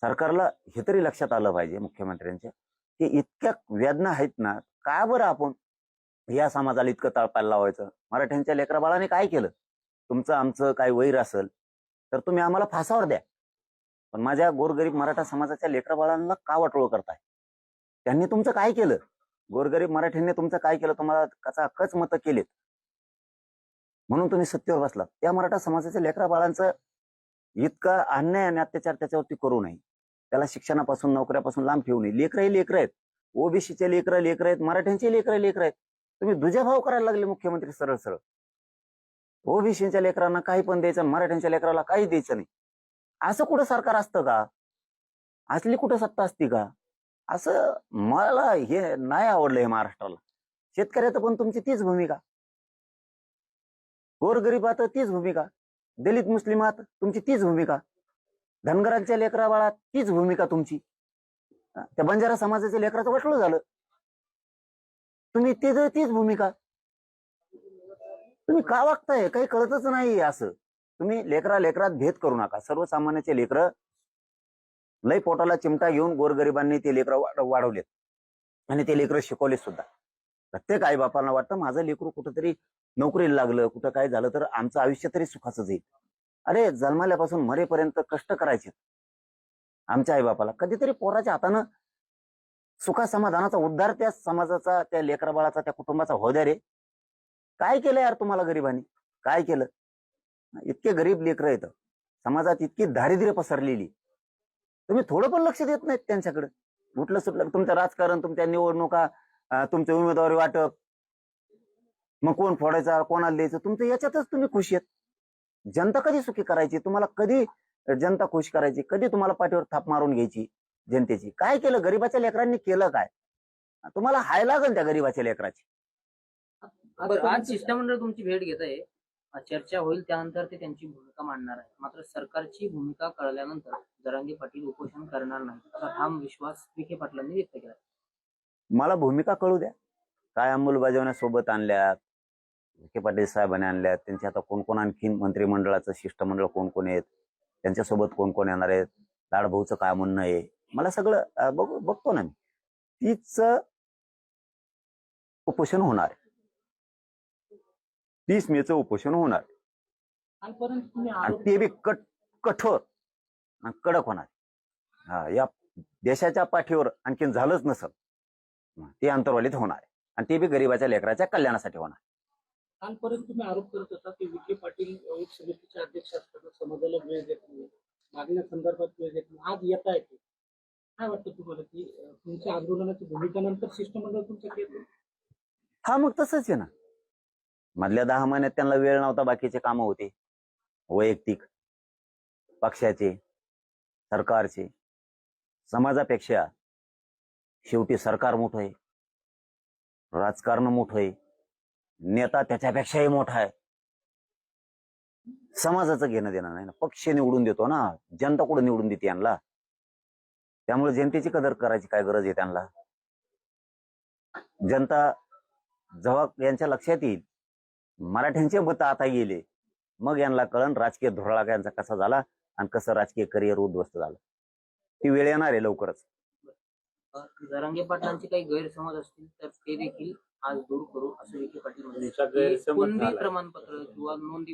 सरकारला हे तरी लक्षात आलं पाहिजे मुख्यमंत्र्यांच्या की इतक्या वेदना आहेत ना, का बरं आपण या समाजाला इतकं तळपायला लावायचं? मराठ्यांच्या लेकरा बाळाने काय केलं? तुमचं आमचं काय वैर असेल तर तुम्ही आम्हाला फासावर द्या, पण माझ्या गोरगरीब मराठा समाजाच्या लेकरा बाळांना का वाटोळ करताय? त्यांनी तुमचं काय केलं? गोरगरीब मराठ्यांनी तुमचं काय केलं? तुम्हाला कच मतं केलेत म्हणून तुम्ही सत्तेवर बसलात. त्या मराठा समाजाच्या लेकरा बाळांचं इतका अन्याय आणि अत्याचार त्याच्यावरती करू नये. त्याला शिक्षणापासून नोकऱ्यापासून लांब ठेवू नये. लेकरं लेकर आहेत, ओबीसीचे लेकर लेकर आहेत, मराठ्यांचे लेकर आहेत. तुम्ही दुजाभाव करायला लागले मुख्यमंत्री सरळ सरळ. ओबीसीच्या लेकरांना काही पण द्यायचं, मराठ्यांच्या लेकराला काही द्यायचं नाही. असं कुठं सरकार असतं का? असली कुठं सत्ता असती का? असं मला हे नाही आवडलं हे महाराष्ट्राला. शेतकऱ्याचं पण तुमची तीच भूमिका, गोरगरिबात तीच भूमिका, दलित मुस्लिमात तुमची तीच भूमिका, धनगरांच्या लेकरा बाळात तीच भूमिका तुमची. त्या बंजारा समाजाच्या लेकराचं वाटलं झालं, तुम्ही तीच भूमिका. तुम्ही का वागताय? काही कळतच नाही. असं तुम्ही लेकरात भेद करू नका. सर्वसामान्याचे लेकरं लय पोटाला चिमटा घेऊन गोरगरिबांनी ते लेकरं वाढवलेत आणि ते लेकरं शिकवले सुद्धा. प्रत्येक आई बापांना वाटतं माझं लेकरू कुठंतरी नोकरीला लागलं, कुठं काय झालं तर आमचं आयुष्य तरी सुखाचं जाईल. अरे जन्मल्यापासून मरेपर्यंत कष्ट करायचे आमच्या आई बापाला. कधीतरी पोराच्या हातानं सुखा समाधानाचा उद्धार त्या समाजाचा, त्या लेकरा बाळाचा, त्या कुटुंबाचा हो द्या रे. काय केलं यार तुम्हाला गरिबांनी? काय केलं? इतके गरीब लेकरं आहेत, समाजात इतकी दारिद्र्य पसरलेली, तुम्ही थोडं पण लक्ष देत नाहीत त्यांच्याकडे. उठलं सुटलं तुमचं राजकारण, तुमच्या निवडणुका, तुमचे उमेदवारी वाटप, मग कोण फोडायचा कोणाला द्यायचं, तुमचं याच्यातच तुम्ही खुश आहेत. जनता कधी सुखी करायची? तुम्हाला कधी जनता खुश करायची? कधी तुम्हाला पाठीवर थाप मारून घ्यायची जनतेची? काय केलं गरीबाच्या लेकरांनी? केलं काय? तुम्हाला हाय लागल त्या गरीबाच्या लेकराची. आज शिष्टमंडळ तुमची भेट घेत आहे, चर्चा होईल, त्यानंतर ते त्यांची भूमिका मांडणार आहे. मात्र सरकारची भूमिका कळल्यानंतर जरांगे पाटील उपोषण करणार नाही असा ठाम विश्वास विखे पाटलांनी व्यक्त केला. मला भूमिका कळू द्या. काय अंमलबजावण्यासोबत आणल्यात, विखे पाटील साहेबांनी आणल्यात, त्यांचे आता कोण कोण आणखीन मंत्रिमंडळाचं शिष्टमंडळ कोण कोण आहेत, त्यांच्यासोबत कोण कोण येणार आहेत, लाडभाऊचं काय म्हणणं आहे, मला सगळं बघतो ना मी. तीच उपोषण होणार, 30 मेचं उपोषण होणार आणि ते बी कठोर आणि कडक होणार. या देशाच्या पाठीवर आणखीन झालंच नसल ते अंतर्वालीत होणार आणि ते बी गरीबाच्या लेकराच्या कल्याणासाठी होणार. कालपर्यंत तुम्ही आरोप करत होता की विखे पाटील एक समितीचे अध्यक्ष असताना समाजाला वेळ देत नाही, मागण्या संदर्भात वेळ देत नाही, आज येत आहे. काय वाटतं तुम्हाला की तुमच्या आंदोलनाची भूमिका नंतर शिष्टमंडळ तुमच्याकडे येतं? हा मग तसंच आहे ना. मधल्या 10 महिन्यात त्यांना वेळ नव्हता, बाकीचे कामं होते वैयक्तिक, पक्षाचे, सरकारचे. समाजापेक्षा शेवटी सरकार मोठं आहे, राजकारण मोठं आहे, नेता त्याच्यापेक्षाही मोठा आहे. समाजाचं घेणं देणं नाही ना. पक्ष निवडून देतो ना, जनता कुठं निवडून देते यांना? त्यामुळे जनतेची कदर करायची काय गरज आहे त्यांना? जनता जेव्हा यांच्या लक्षात येईल मराठ्यांचे मत आता गेले, मग यांना कळण राजकीय धुराळा यांचा कसा झाला आणि कसं राजकीय करिअर उद्ध्वस्त झालं. ती वेळ येणार आहे लवकरच. जरांगे पाटलांचे काही गैरसमज असतील तर ते देखील आज दूर करू असं विखे पाटील म्हणाले. कुणबी प्रमाणपत्र किंवा नोंदी